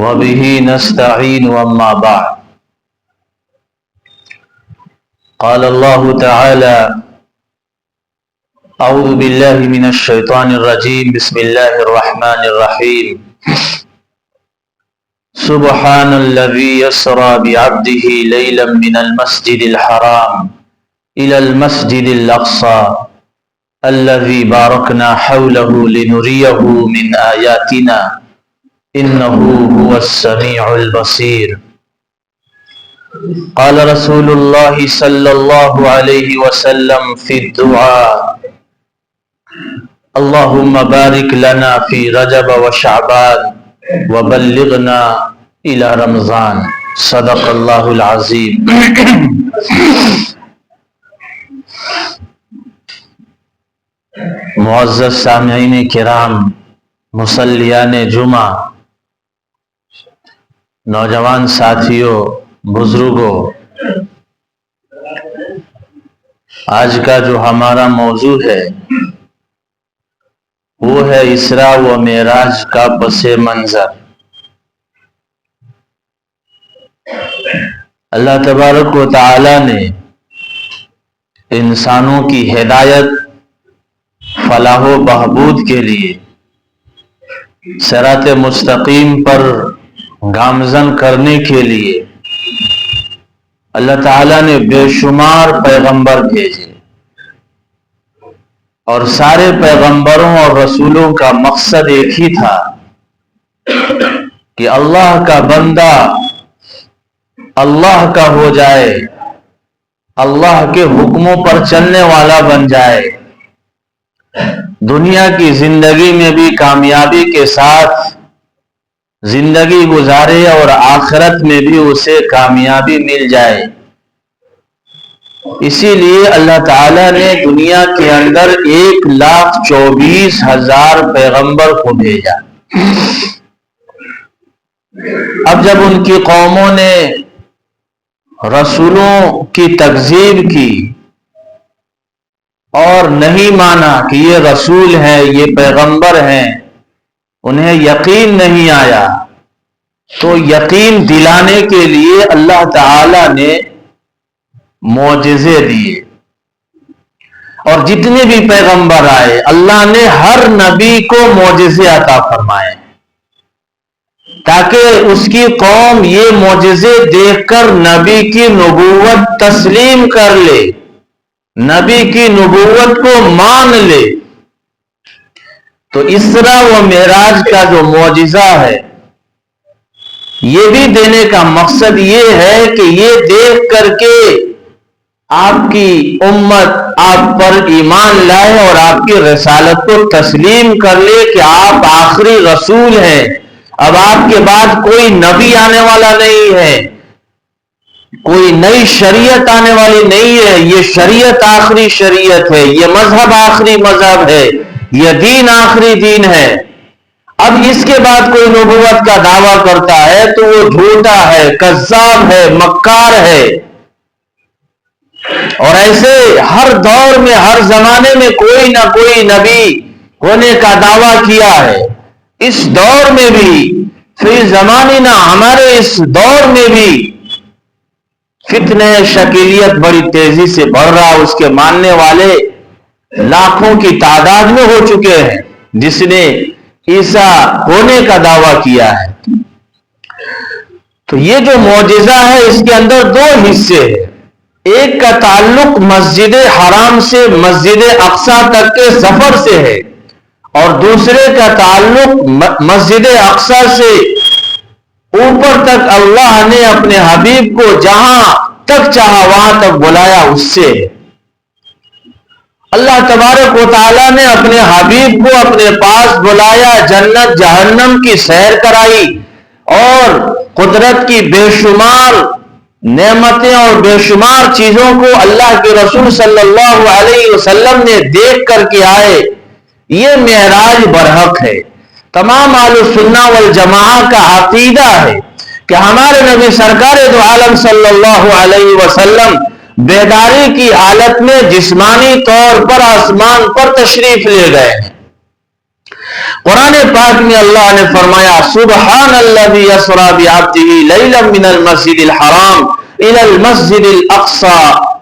وبه نستعين وأما بعد قال الله تعالى أعوذ بالله من الشيطان الرجيم بسم الله الرحمن الرحيم سبحان الذي يسرى بعبده ليلا من المسجد الحرام إلى المسجد الأقصى الذي باركنا حوله لنريه من آياتنا إنه هو السميع البصير قال رسول الله صلى الله عليه وسلم في الدعاء اللهم بارك لنا في رجب وشعبان وبلغنا إلى رمضان صدق الله العظيم معزز سامعین کرام، مصلیان جمعہ، نوجوان ساتھیوں، بزرگوں، آج کا جو ہمارا موضوع ہے وہ ہے اسراء و معراج کا پس منظر۔ اللہ تبارک و تعالی نے انسانوں کی ہدایت، فلاح و بہبود کے لیے صراط مستقیم پر گامزن کرنے کے لیے اللہ تعالیٰ نے بے شمار پیغمبر بھیجے، اور سارے پیغمبروں اور رسولوں کا مقصد ایک ہی تھا کہ اللہ کا بندہ اللہ کا ہو جائے، اللہ کے حکموں پر چلنے والا بن جائے، دنیا کی زندگی میں بھی کامیابی کے ساتھ زندگی گزارے اور آخرت میں بھی اسے کامیابی مل جائے۔ اسی لیے اللہ تعالیٰ نے دنیا کے اندر 1,24,000 پیغمبر کو بھیجا۔ اب جب ان کی قوموں نے رسولوں کی تکذیب کی اور نہیں مانا کہ یہ رسول ہیں، یہ پیغمبر ہیں، انہیں یقین نہیں آیا، تو یقین دلانے کے لیے اللہ تعالی نے معجزے دیے، اور جتنے بھی پیغمبر آئے اللہ نے ہر نبی کو معجزے عطا فرمائے تاکہ اس کی قوم یہ معجزے دیکھ کر نبی کی نبوت تسلیم کر لے، نبی کی نبوت کو مان لے۔ تو اسراء و معراج کا جو معجزہ ہے یہ بھی دینے کا مقصد یہ ہے کہ یہ دیکھ کر کے آپ کی امت آپ پر ایمان لائے اور آپ کی رسالت کو تسلیم کر لے کہ آپ آخری رسول ہیں، اب آپ کے بعد کوئی نبی آنے والا نہیں ہے، کوئی نئی شریعت آنے والی نہیں ہے، یہ شریعت آخری شریعت ہے، یہ مذہب آخری مذہب ہے، یہ دین آخری دین ہے۔ اب اس کے بعد کوئی نبوت کا دعویٰ کرتا ہے تو وہ جھوٹا ہے، کذاب ہے، مکار ہے۔ اور ایسے ہر دور میں، ہر زمانے میں کوئی نہ کوئی نبی ہونے کا دعویٰ کیا ہے۔ اس دور میں بھی، فی زماننا، ہمارے اس دور میں بھی فتنہ شکیلیت بڑی تیزی سے بڑھ رہا، اس کے ماننے والے لاکھوں کی تعداد میں ہو چکے ہیں جس نے عیسیٰ ہونے کا دعویٰ کیا ہے۔ تو یہ جو معجزہ ہے اس کے اندر 2 حصے ہیں، ایک کا تعلق مسجد حرام سے مسجد اقصیٰ تک کے سفر سے ہے، اور دوسرے کا تعلق مسجد اقصیٰ سے اوپر تک اللہ نے اپنے حبیب کو جہاں تک چاہا وہاں تک بلایا اس سے۔ اللہ تبارک و تعالی نے اپنے حبیب کو اپنے پاس بلایا، جنت جہنم کی سیر کرائی، اور قدرت کی بے شمار نعمتیں اور بے شمار چیزوں کو اللہ کے رسول صلی اللہ علیہ وسلم نے دیکھ کر کے آئے۔ یہ معراج برحق ہے۔ تمام اہل سنہ والجماعہ کا عقیدہ ہے کہ ہمارے نبی سرکار دو عالم صلی اللہ علیہ وسلم بیداری کی حالت میں جسمانی طور پر آسمان پر تشریف لے گئے ہیں۔ قرآن پاک میں اللہ نے فرمایا سبحان الذی اسری بعبدہ لیلا من المسجد الحرام الی المسجد الاقصی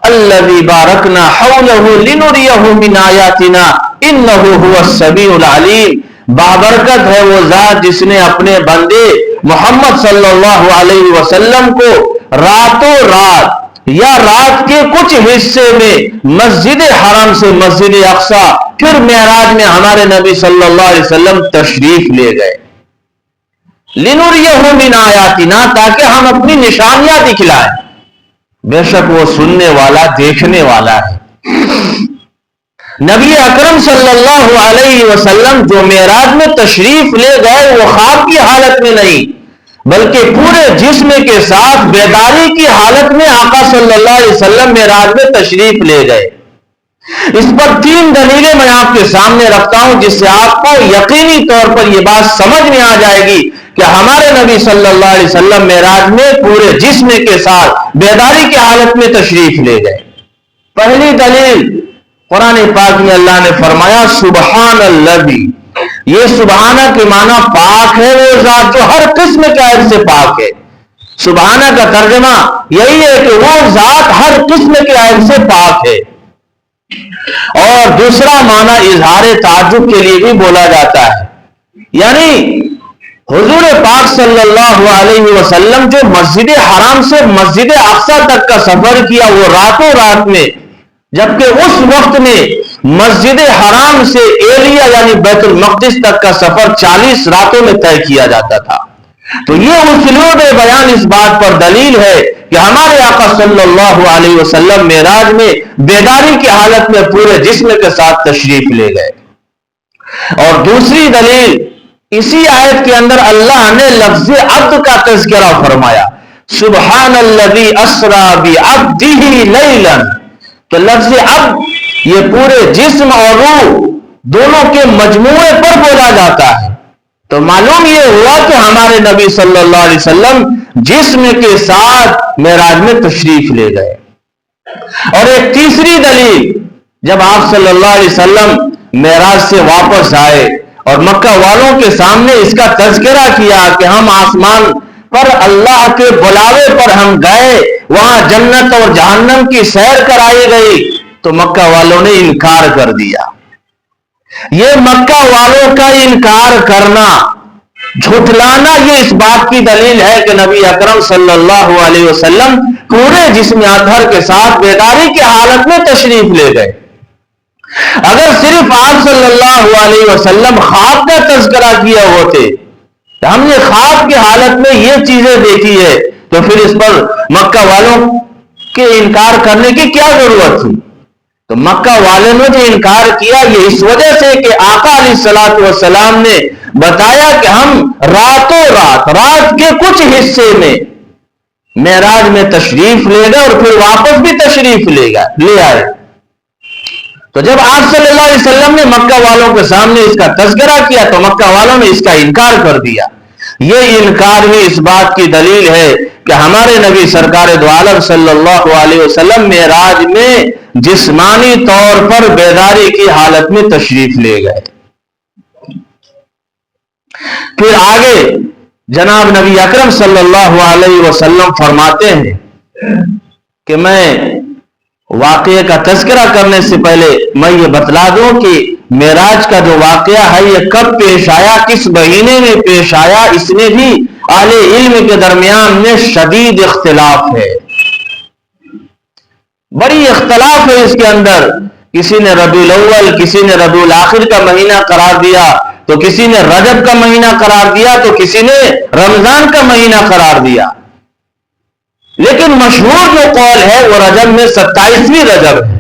الذی بارکنا حولہ لنریہ من آیاتنا انہ هو السمیع العلیم. بابرکت ہے وہ ذات جس نے اپنے بندے محمد صلی اللہ علیہ وسلم کو راتوں رات یا رات کے کچھ حصے میں مسجد حرام سے مسجد اقصی پھر معراج میں ہمارے نبی صلی اللہ علیہ وسلم تشریف لے گئے. لنریہ من آیاتنا تاکہ ہم اپنی نشانیاں دکھلائیں. بے شک وہ سننے والا دیکھنے والا ہے. نبی اکرم صلی اللہ علیہ وسلم جو معراج میں تشریف لے گئے وہ خواب کی حالت میں نہیں بلکہ پورے جسم کے ساتھ بیداری کی حالت میں آقا صلی اللہ علیہ وسلم معراج میں تشریف لے گئے. اس پر 3 دلیلیں میں آپ کے سامنے رکھتا ہوں جس سے آپ کو یقینی طور پر یہ بات سمجھ میں آ جائے گی کہ ہمارے نبی صلی اللہ علیہ وسلم معراج میں پورے جسم کے ساتھ بیداری کی حالت میں تشریف لے گئے. پہلی دلیل قرآن پاک میں اللہ نے فرمایا سبحان الذی. یہ سبحانہ کے معنی پاک ہے وہ ذات جو ہر قسم کے عیب سے پاک ہے. سبحانہ کا ترجمہ یہی ہے کہ وہ ذات ہر قسم کے عیب سے پاک ہے. اور دوسرا معنی اظہار تعجب کے لیے بھی بولا جاتا ہے. یعنی حضور پاک صلی اللہ علیہ وسلم جو مسجد حرام سے مسجد اقصی تک کا سفر کیا وہ راتوں رات میں، جبکہ اس وقت میں مسجد حرام سے ایریا یعنی بیت المقدس تک کا سفر 40 راتوں میں طے کیا جاتا تھا. تو یہ اسلوب بیان اس بات پر دلیل ہے کہ ہمارے آقا صلی اللہ علیہ وسلم معراج میں بیداری کی حالت میں پورے جسم کے ساتھ تشریف لے گئے. اور دوسری دلیل اسی آیت کے اندر اللہ نے لفظ عبد کا تذکرہ فرمایا سبحان الذی اسری بعبدہ لیلا. تو لفظ عبد یہ پورے جسم اور روح دونوں کے مجموعے پر بولا جاتا ہے. تو معلوم یہ ہوا کہ ہمارے نبی صلی اللہ علیہ وسلم جسم کے ساتھ معراج میں تشریف لے گئے. اور ایک تیسری دلیل جب آپ صلی اللہ علیہ وسلم معراج سے واپس آئے اور مکہ والوں کے سامنے اس کا تذکرہ کیا کہ ہم آسمان پر اللہ کے بلاوے پر ہم گئے، وہاں جنت اور جہنم کی سیر کرائی گئی، تو مکہ والوں نے انکار کر دیا. یہ مکہ والوں کا انکار کرنا، جھٹلانا، یہ اس بات کی دلیل ہے کہ نبی اکرم صلی اللہ علیہ وسلم پورے جسم اطہر کے ساتھ بیداری کی حالت میں تشریف لے گئے. اگر صرف آپ صلی اللہ علیہ وسلم خواب کا تذکرہ کیا ہوتے کہ ہم نے خواب کی حالت میں یہ چیزیں دیکھی ہے تو پھر اس پر مکہ والوں کے انکار کرنے کی کیا ضرورت تھی. تو مکہ والوں نے جو انکار کیا یہ اس وجہ سے کہ آقا علیہ الصلوۃ والسلام نے بتایا کہ ہم راتوں رات کے کچھ حصے میں معراج میں تشریف لے گئے اور پھر واپس بھی تشریف لے آئے. تو جب آپ صلی اللہ علیہ وسلم نے مکہ والوں کے سامنے اس کا تذکرہ کیا تو مکہ والوں نے اس کا انکار کر دیا. یہ انکار ہی اس بات کی دلیل ہے کہ ہمارے نبی سرکار دو عالم صلی اللہ علیہ وسلم معراج میں جسمانی طور پر بیداری کی حالت میں تشریف لے گئے. پھر آگے جناب نبی اکرم صلی اللہ علیہ وسلم فرماتے ہیں کہ میں واقعے کا تذکرہ کرنے سے پہلے میں یہ بتلا دوں کہ معراج کا جو واقعہ ہے یہ کب پیش آیا، کس مہینے میں پیش آیا، اس میں بھی اہل علم کے درمیان میں شدید اختلاف ہے، بڑی اختلاف ہے اس کے اندر. کسی نے ربیع الاول، کسی نے ربیع الاخر کا مہینہ قرار دیا، تو کسی نے رجب کا مہینہ قرار دیا، تو کسی نے رمضان کا مہینہ قرار دیا. لیکن مشہور جو قول ہے وہ رجب میں 27ویں رجب ہے.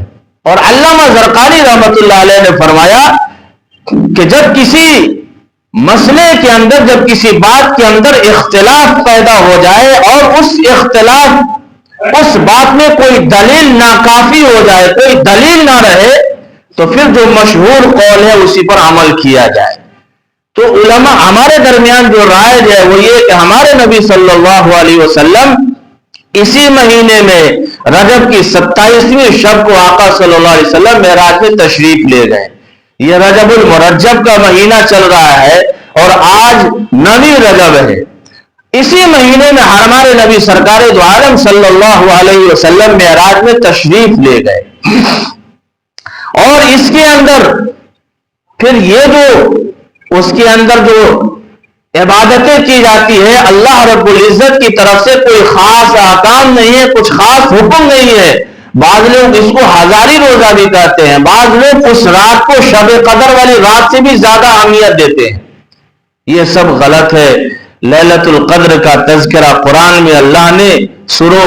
اور علامہ زرقانی رحمت اللہ علیہ نے فرمایا کہ جب کسی مسئلے کے اندر، جب کسی بات کے اندر اختلاف پیدا ہو جائے اور اس بات میں کوئی دلیل ناکافی ہو جائے، کوئی دلیل نہ رہے، تو پھر جو مشہور قول ہے اسی پر عمل کیا جائے. تو علماء ہمارے درمیان جو رائج ہے وہ یہ کہ ہمارے نبی صلی اللہ علیہ وسلم اسی مہینے میں رجب کی 27ویں شب کو آقا صلی اللہ علیہ وسلم معراج میں تشریف لے گئے. یہ رجب المرجب کا مہینہ چل رہا ہے اور آج 9 رجب ہے. اسی مہینے میں ہمارے نبی سرکار دو عالم صلی اللہ علیہ وسلم معراج میں تشریف لے گئے. اور اس کے اندر پھر یہ جو اس کے اندر جو عبادتیں کی جاتی ہے اللہ رب العزت کی طرف سے کوئی خاص احکام نہیں ہے, کچھ خاص حکم نہیں ہے. بعض لوگ اس کو ہزاری روزہ بھی کہتے ہیں, بعض لوگ اس رات کو شب قدر والی رات سے بھی زیادہ اہمیت دیتے ہیں. یہ سب غلط ہے. لیلۃ القدر کا تذکرہ قرآن میں اللہ نے سورہ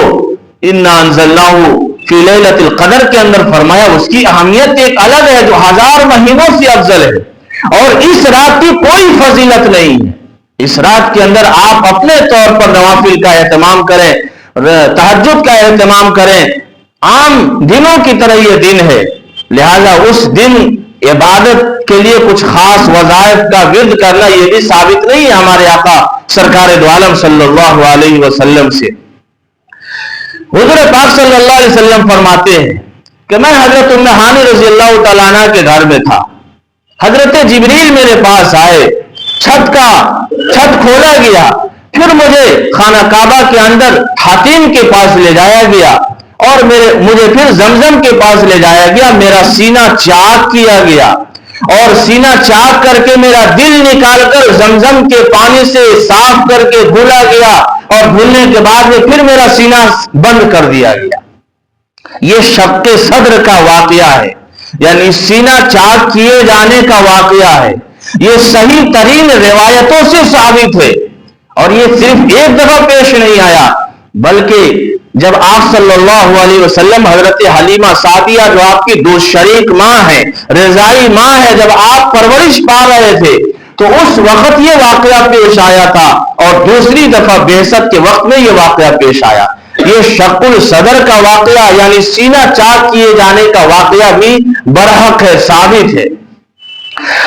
انا انزلناہ فی لیلۃ القدر کے اندر فرمایا. اس کی اہمیت ایک الگ ہے جو 1000 مہینوں سے افضل ہے, اور اس رات کی کوئی فضیلت نہیں ہے. اس رات کے اندر آپ اپنے طور پر نوافل کا اہتمام کریں, تہجد کا اہتمام کریں. عام دنوں کی طرح یہ دن ہے, لہذا اس دن عبادت کے لیے کچھ خاص وظائف کا ورد کرنا یہ بھی ثابت نہیں ہے ہمارے آقا سرکار دو عالم صلی اللہ علیہ وسلم سے. حضور پاک صلی اللہ علیہ وسلم فرماتے ہیں کہ میں حضرت ام ہانی رضی اللہ تعالیٰ عنہ کے گھر میں تھا. حضرت جبریل میرے پاس آئے, چھت کھولا گیا, پھر مجھے خانہ کعبہ کے اندر حاتم کے پاس لے جایا گیا, اور مجھے پھر زمزم کے پاس لے جایا گیا. میرا سینہ چاک کیا گیا, اور سینہ چاک کر کے میرا دل نکال کر زمزم کے پانی سے صاف کر کے دھلا گیا, اور دھلنے کے بعد میں پھر میرا سینہ بند کر دیا گیا. یہ شق صدر کا واقعہ ہے, یعنی سینہ چاک کیے جانے کا واقعہ ہے. یہ صحیح ترین روایتوں سے ثابت ہے, اور یہ صرف ایک دفعہ پیش نہیں آیا, بلکہ جب آپ صلی اللہ علیہ وسلم حضرت حلیمہ سعدیہ جو آپ کی دو شریک ماں ہے, رضائی ماں ہے, جب آپ پرورش پا رہے تھے تو اس وقت یہ واقعہ پیش آیا تھا, اور دوسری دفعہ بعثت کے وقت میں یہ واقعہ پیش آیا. یہ شق الصدر کا واقعہ یعنی سینہ چاک کیے جانے کا واقعہ بھی برحق ہے, ثابت ہے.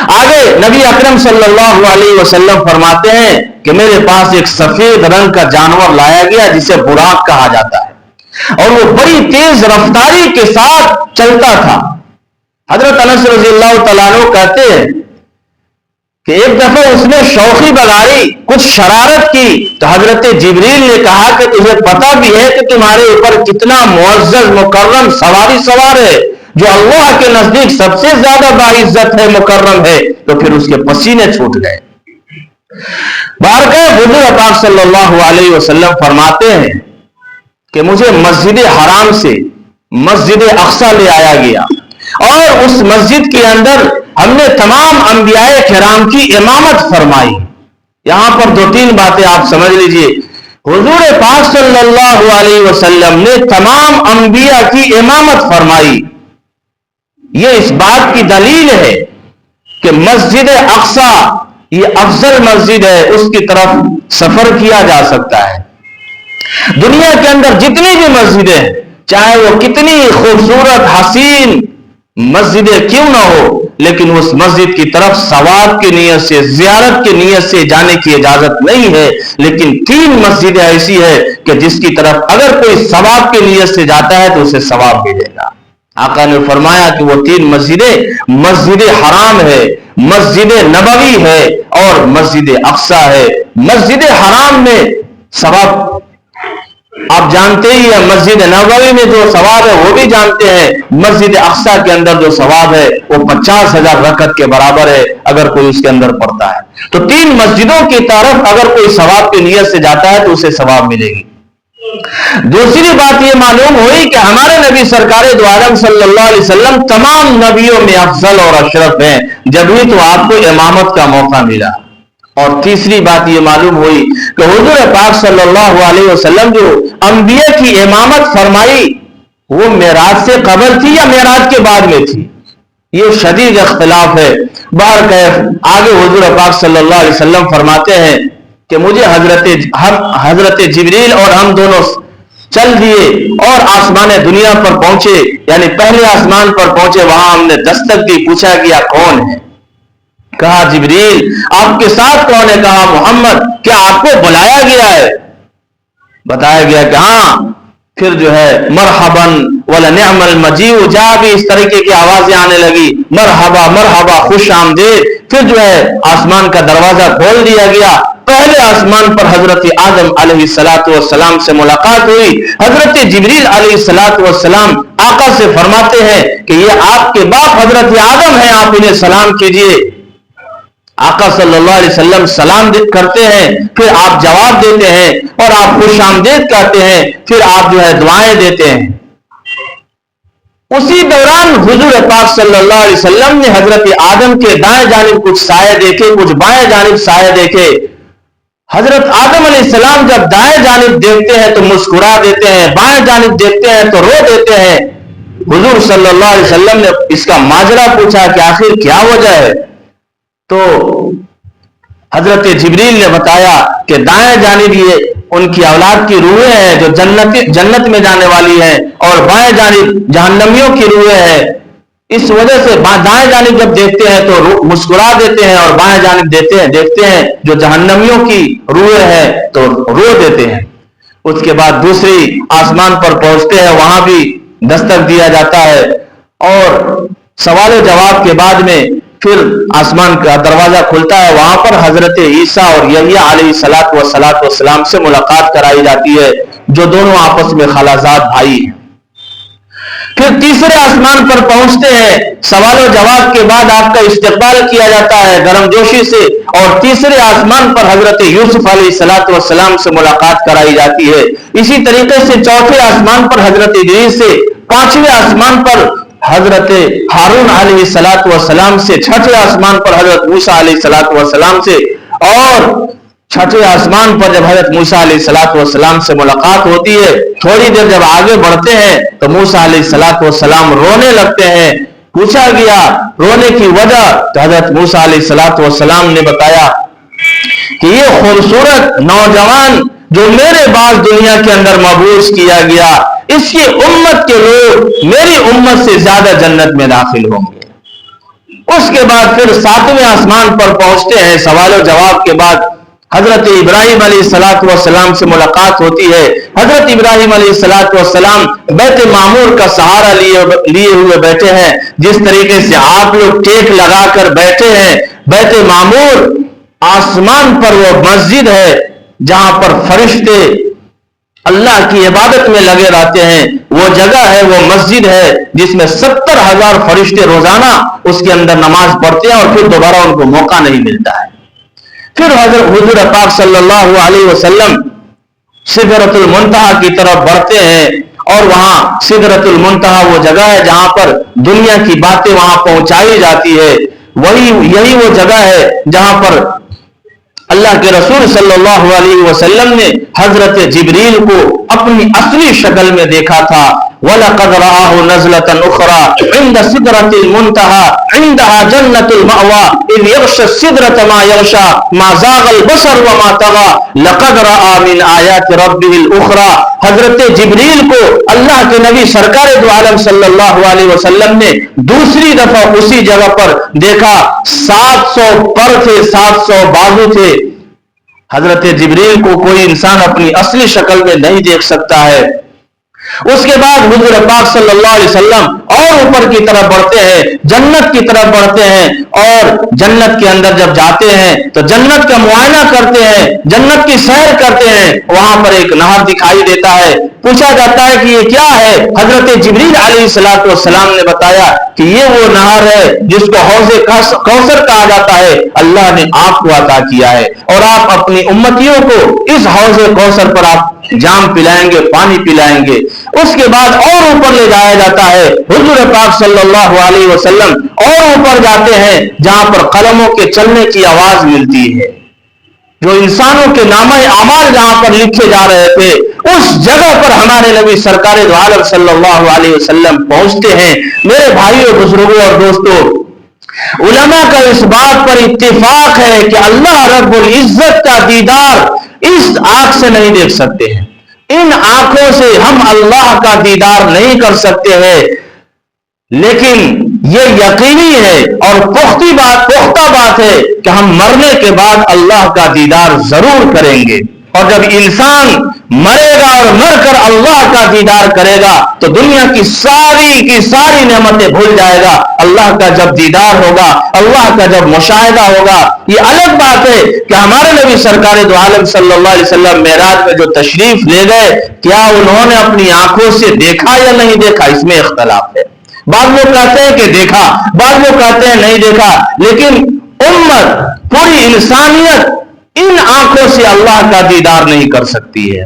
آگے نبی اکرم صلی اللہ علیہ وسلم فرماتے ہیں کہ میرے پاس ایک سفید رنگ کا جانور لایا گیا جسے براق کہا جاتا ہے, اور وہ بڑی تیز رفتاری کے ساتھ چلتا تھا. حضرت انس رضی اللہ تعالیٰ عنہ کہتے ہیں کہ ایک دفعہ اس نے شوخی بگاڑی, کچھ شرارت کی, تو حضرت جبریل نے کہا کہ تجھے پتہ بھی ہے کہ تمہارے اوپر کتنا معزز مکرم سواری سوار ہے جو اللہ کے نزدیک سب سے زیادہ باعزت ہے, مکرم ہے. تو پھر اس کے پسینے چھوٹ گئے. بارگاہ حضور پاک صلی اللہ علیہ وسلم فرماتے ہیں کہ مجھے مسجد حرام سے مسجد اقصی لے آیا گیا, اور اس مسجد کے اندر ہم نے تمام انبیاء کرام کی امامت فرمائی. یہاں پر 2-3 باتیں آپ سمجھ لیجئے. حضور پاک صلی اللہ علیہ وسلم نے تمام انبیاء کی امامت فرمائی. یہ اس بات کی دلیل ہے کہ مسجد اقصی یہ افضل مسجد ہے, اس کی طرف سفر کیا جا سکتا ہے. دنیا کے اندر جتنی بھی مسجدیں ہیں, چاہے وہ کتنی خوبصورت حسین مسجدیں کیوں نہ ہو, لیکن اس مسجد کی طرف ثواب کی نیت سے, زیارت کی نیت سے جانے کی اجازت نہیں ہے. لیکن 3 مسجدیں ایسی ہے کہ جس کی طرف اگر کوئی ثواب کی نیت سے جاتا ہے تو اسے ثواب ملے گا. آقا نے فرمایا کہ وہ 3 مسجدیں مسجد حرام ہے, مسجد نبوی ہے, اور مسجد اقصی ہے. مسجد حرام میں ثواب آپ جانتے ہی ہیں, مسجد نبوی میں جو ثواب ہے وہ بھی جانتے ہیں. مسجد اقصی کے اندر جو ثواب ہے وہ 50,000 رکعت کے برابر ہے اگر کوئی اس کے اندر پڑھتا ہے. تو 3 مسجدوں کی طرف اگر کوئی ثواب کی نیت سے جاتا ہے تو اسے ثواب ملے گی. دوسری بات یہ معلوم ہوئی کہ ہمارے نبی سرکار دو عالم صلی اللہ علیہ وسلم تمام نبیوں میں افضل اور اشرف ہیں, جبھی تو آپ کو امامت کا موقع ملا. اور تیسری بات یہ معلوم ہوئی کہ حضور پاک صلی اللہ علیہ وسلم جو انبیاء کی امامت فرمائی وہ معراج سے قبل تھی یا معراج کے بعد میں تھی, یہ شدید اختلاف ہے. آگے حضور پاک صلی اللہ علیہ وسلم فرماتے ہیں کہ مجھے حضرت جبریل اور ہم دونوں چل دیے اور آسمان دنیا پر پہنچے, یعنی پہلے آسمان پر پہنچے. وہاں ہم نے دستک دی, پوچھا گیا کون ہے؟ کہا جبریل. آپ کے ساتھ کون ہے؟ کہا محمد. کیا آپ کو بلایا گیا ہے؟ بتایا گیا کہ ہاں پھر جو ہے مرحباً ولنعم المجیء جا بھی اس طریقے کی آوازیں آنے لگی، مرحبا مرحبا خوش آمدید۔ پھر جو ہے آسمان کا دروازہ کھول دیا گیا، پہلے آسمان پر حضرت آدم علیہ السلام سے ملاقات ہوئی۔ حضرت جبریل علیہ السلام آقا سے فرماتے ہیں کہ یہ آپ کے باپ حضرت آدم ہیں، آپ انہیں سلام کیجئے۔ آقا صلی اللہ علیہ وسلم سلام کرتے ہیں، پھر آپ جواب دیتے ہیں اور آپ خوش آمدید کہتے ہیں، پھر آپ جو ہے دعائیں دیتے ہیں۔ اسی دوران حضور پاک صلی اللہ علیہ وسلم نے حضرت آدم کے دائیں جانب کچھ سائے دیکھے، کچھ بائیں جانب سائے دیکھے۔ حضرت آدم علیہ السلام جب دائیں جانب دیکھتے ہیں تو مسکرا دیتے ہیں، بائیں جانب دیکھتے ہیں تو رو دیتے ہیں۔ حضور صلی اللہ علیہ وسلم نے اس کا ماجرا پوچھا کہ آخر کیا وجہ ہے؟ تو حضرت جبریل نے بتایا کہ دائیں جانب یہ ان کی اولاد کی روحیں ہیں جو جنت میں جانے والی ہیں، اور بائیں جانب جہنمیوں کی روحیں ہیں۔ اس وجہ سے دائیں جانب جب دیکھتے ہیں تو مسکرا دیتے ہیں، اور بائیں جانب دیکھتے ہیں جو جہنمیوں کی روحیں ہیں تو رو دیتے ہیں۔ اس کے بعد دوسری آسمان پر پہنچتے ہیں، وہاں بھی دستک دیا جاتا ہے، اور سوال و جواب کے بعد میں پھر آسمان کا دروازہ کھلتا ہے، وہاں پر حضرت عیسیٰ اور یحییٰ علیہ السلام سے ملاقات کرائی جاتی ہے، جو دونوں آپس میں خالازاد بھائی ہیں۔ پھر تیسرے آسمان پر پہنچتے ہیں، سوال و جواب کے بعد آپ کا استقبال کیا جاتا ہے گرم جوشی سے، اور تیسرے آسمان پر حضرت یوسف علیہ السلام سے ملاقات کرائی جاتی ہے۔ اسی طریقے سے چوتھے آسمان پر حضرت ادریس سے، پانچویں آسمان پر حضرت ہارون علیہ السلام سے، چھٹے آسمان پر حضرت موسیٰ علیہ السلام سے، اور چھٹے آسمان پر جب حضرت موسیٰ علیہ السلام سے ملاقات ہوتی ہے، تھوڑی دیر جب آگے بڑھتے ہیں تو موسیٰ علیہ السلام رونے لگتے ہیں۔ پوچھا گیا رونے کی وجہ، تو حضرت موسیٰ علیہ السلام نے بتایا کہ یہ خوبصورت نوجوان جو میرے بعد دنیا کے اندر مبعوث کیا گیا، اس کی امت کے لوگ میری امت سے زیادہ جنت میں داخل ہوں گے۔ اس کے بعد پھر ساتویں آسمان پر پہنچتے ہیں، سوال و جواب کے بعد حضرت ابراہیم علیہ السلام سے ملاقات ہوتی ہے۔ حضرت ابراہیم علیہ السلام بیت معمور کا سہارا لیے ہوئے بیٹھے ہیں، جس طریقے سے آپ لوگ ٹیک لگا کر بیٹھے ہیں۔ بیت معمور آسمان پر وہ مسجد ہے جہاں پر فرشتے اللہ کی عبادت میں لگے رہتے ہیں، وہ جگہ ہے، وہ مسجد ہے جس میں 70,000 فرشتے روزانہ اس کے اندر نماز پڑھتے ہیں، اور پھر دوبارہ ان کو موقع نہیں ملتا ہے۔ پھر حضور پاک صلی اللہ علیہ وسلم سدرۃ المنتہا کی طرف بڑھتے ہیں، اور وہاں سدرۃ المنتہا وہ جگہ ہے جہاں پر دنیا کی باتیں وہاں پہنچائی جاتی ہے۔ یہی وہ جگہ ہے جہاں پر اللہ کے رسول صلی اللہ علیہ وسلم نے حضرت جبریل کو اپنی اصلی شکل میں دیکھا تھا۔ وَلَقَدْ رَآهُ نَزْلَةً أُخْرَى عِنْدَ سِدْرَةِ الْمُنْتَهَى عِنْدَهَا جَنَّةُ الْمَأْوَى إِذْ يَغْشَى السِّدْرَةَ مَا يَغْشَى مَا زَاغَ الْبَصَرُ وَمَا طَغَى لَقَدْ رَآ مِنْ آيَاتِ رَبِّهِ الْأُخْرَى۔ حضرت جبریل کو اللہ کے نبی سرکار دو عالم صلی اللہ علیہ وسلم نے دوسری دفعہ اسی جگہ پر دیکھا۔ 700 پر تھے، 700 بازو تھے۔ حضرت جبریل کو کوئی انسان اپنی اصلی شکل میں نہیں دیکھ سکتا ہے۔ اس کے بعد حضور پاک صلی اللہ علیہ وسلم اور اوپر کی طرف بڑھتے ہیں، جنت کی طرف بڑھتے ہیں، اور جنت کے اندر جب جاتے ہیں تو جنت کا معائنہ کرتے ہیں، جنت کی سیر کرتے ہیں۔ وہاں پر ایک نہر دکھائی دیتا ہے، پوچھا جاتا ہے کہ یہ کیا ہے؟ حضرت جبریل علیہ السلام نے بتایا کہ یہ وہ نہر ہے جس کو حوض کوثر کہا جاتا ہے، اللہ نے آپ کو عطا کیا ہے، اور آپ اپنی امتیوں کو اس حوض کوثر پر آپ جام پلائیں گے، پانی پلائیں گے۔ اس کے بعد اور اوپر لے جایا جاتا ہے، حضور پاک صلی اللہ علیہ وسلم اور اوپر جاتے ہیں جہاں پر قلموں کے چلنے کی آواز ملتی ہے، جو انسانوں کے نامہ اعمال جہاں پر لکھے جا رہے تھے، اس جگہ پر ہمارے نبی سرکار دو عالم صلی اللہ علیہ وسلم پہنچتے ہیں۔ میرے بھائیوں، بزرگوں اور دوستوں، علماء کا اس بات پر اتفاق ہے کہ اللہ رب العزت کا دیدار اس آنکھ سے نہیں دیکھ سکتے ہیں، ان آنکھوں سے ہم اللہ کا دیدار نہیں کر سکتے ہیں، لیکن یہ یقینی ہے اور پختہ بات ہے کہ ہم مرنے کے بعد اللہ کا دیدار ضرور کریں گے۔ اور جب انسان مرے گا اور مر کر اللہ کا دیدار کرے گا تو دنیا کی ساری نعمتیں بھول جائے گا. اللہ کا جب دیدار ہوگا, اللہ کا جب مشاہدہ ہوگا, یہ الگ بات ہے کہ ہمارے نبی سرکار دو عالم صلی اللہ علیہ وسلم معراج میں جو تشریف لے گئے, کیا انہوں نے اپنی آنکھوں سے دیکھا یا نہیں دیکھا, اس میں اختلاف ہے. بعض لوگ کہتے ہیں کہ دیکھا, بعض لوگ کہتے ہیں نہیں دیکھا, لیکن امت, پوری انسانیت ان آنکھوں سے اللہ کا دیدار نہیں کر سکتی ہے.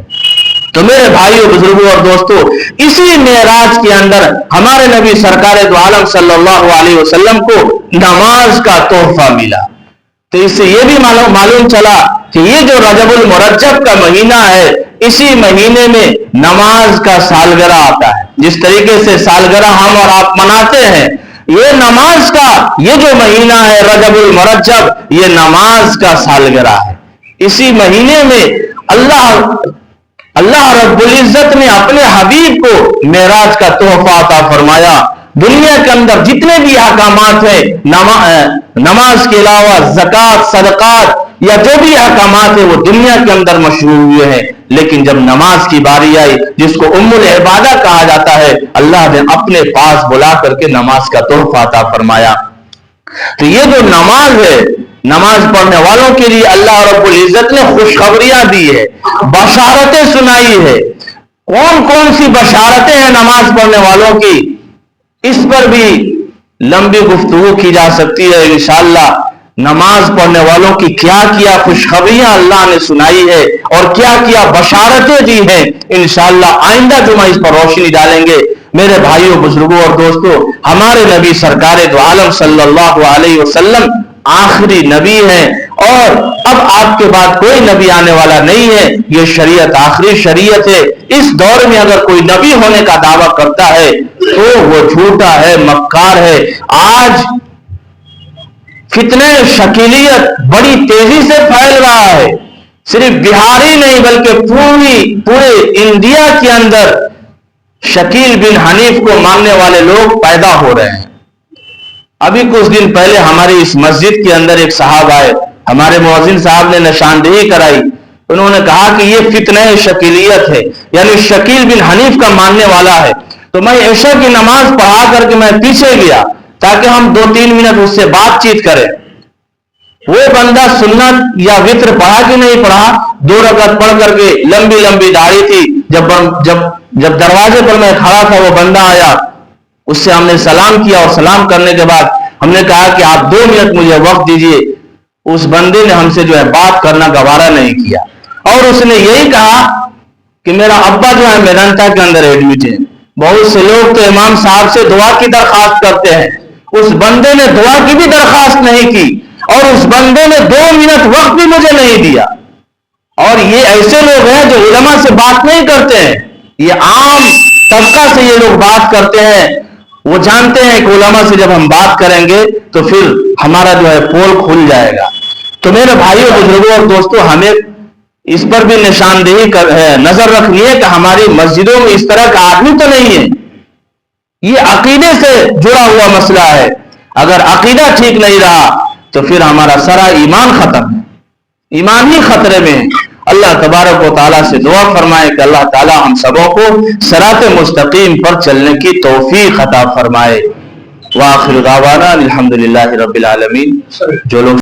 تو میرے بھائیوں, بزرگوں اور دوستوں, اسی معراج کے اندر ہمارے نبی سرکار دو عالم صلی اللہ علیہ وسلم کو نماز کا تحفہ ملا. تو اس سے یہ بھی معلوم چلا کہ یہ جو رجب المرجب کا مہینہ ہے, اسی مہینے میں نماز کا سالگرہ آتا ہے. جس طریقے سے سالگرہ ہم اور آپ مناتے ہیں, یہ نماز کا یہ جو مہینہ ہے رجب المرجب, یہ نماز کا سالگرہ ہے. اسی مہینے میں اللہ رب العزت نے اپنے حبیب کو معراج کا تحفہ عطا فرمایا. دنیا کے اندر جتنے بھی احکامات ہیں, نماز کے علاوہ زکوٰۃ, صدقات یا جو بھی احکامات ہیں وہ دنیا کے اندر مشروع ہوئے ہیں, لیکن جب نماز کی باری آئی, جس کو ام العبادہ کہا جاتا ہے, اللہ نے اپنے پاس بلا کر کے نماز کا تحفہ عطا فرمایا. تو یہ جو نماز ہے, نماز پڑھنے والوں کے لیے اللہ رب العزت نے خوشخبریاں دی ہے, بشارتیں سنائی ہے. کون کون سی بشارتیں ہیں نماز پڑھنے والوں کی, اس پر بھی لمبی گفتگو کی جا سکتی ہے انشاءاللہ. نماز پڑھنے والوں کی کیا کیا خوشخبریاں اللہ نے سنائی ہے اور کیا کیا بشارتیں دی ہیں, انشاءاللہ آئندہ جمعہ اس پر روشنی ڈالیں گے. میرے بھائیوں, بزرگوں اور دوستوں, ہمارے نبی سرکار دو عالم صلی اللہ علیہ وسلم آخری نبی ہیں, اور اب آپ کے بعد کوئی نبی آنے والا نہیں ہے. یہ شریعت آخری شریعت ہے. اس دور میں اگر کوئی نبی ہونے کا دعویٰ کرتا ہے تو وہ جھوٹا ہے, مکار ہے. آج فتنہ شکیلیت بڑی تیزی سے پھیل رہا ہے. صرف بہار ہی نہیں بلکہ پورے انڈیا کے اندر شکیل بن حنیف کو ماننے والے لوگ پیدا ہو رہے ہیں. ابھی کچھ دن پہلے ہماری اس مسجد کے اندر ایک صاحب آئے, ہمارے مؤذن صاحب نے نشاندہی کرائی. انہوں نے کہا کہ یہ فتنہ شکیلیت ہے, یعنی شکیل بن حنیف کا ماننے والا ہے. تو میں عشاء کی نماز پڑھا کر کے میں پیچھے گیا تاکہ ہم 2-3 منٹ اس سے بات چیت کریں. وہ بندہ سنت یا وتر پڑھا کہ نہیں پڑھا, 2 رکعت پڑھ کر کے, لمبی لمبی داڑھی تھی. جب دروازے پر میں کھڑا تھا وہ بندہ آیا, اس سے ہم نے سلام کیا, اور سلام کرنے کے بعد ہم نے کہا کہ آپ 2 منٹ مجھے وقت دیجئے. اس بندے نے ہم سے جو ہے بات کرنا گوارا نہیں کیا, اور اس نے یہی کہا کہ میرا ابا جو ہے میدانتا کے اندر ایڈمٹ ہے. بہت سے لوگ تو امام صاحب سے دعا کی درخواست کرتے ہیں, اس بندے نے دعا کی بھی درخواست نہیں کی, اور اس بندے نے 2 منٹ وقت بھی مجھے نہیں دیا. اور یہ ایسے لوگ ہیں جو علماء سے بات نہیں کرتے ہیں, یہ عام طبقہ سے یہ لوگ بات کرتے ہیں. وہ جانتے ہیں کہ علماء سے جب ہم بات کریں گے تو پھر ہمارا جو ہے پول کھل جائے گا. تو میرے بھائیوں, بزرگوں اور دوستوں, ہمیں اس پر بھی نشاندہی نظر رکھنی ہے کہ ہماری مسجدوں میں اس طرح کا آدمی تو نہیں ہے. یہ عقیدے سے جڑا ہوا مسئلہ ہے. اگر عقیدہ ٹھیک نہیں رہا تو پھر ہمارا سارا ایمان ختم ہے, ایمان ہی خطرے میں. اللہ تبارک و تعالیٰ سے دعا فرمائے کہ اللہ تعالیٰ ہم سبوں کو صراط مستقیم پر چلنے کی توفیق عطا فرمائے. وآخر دعوانا الحمدللہ رب العالمین. جو لوگ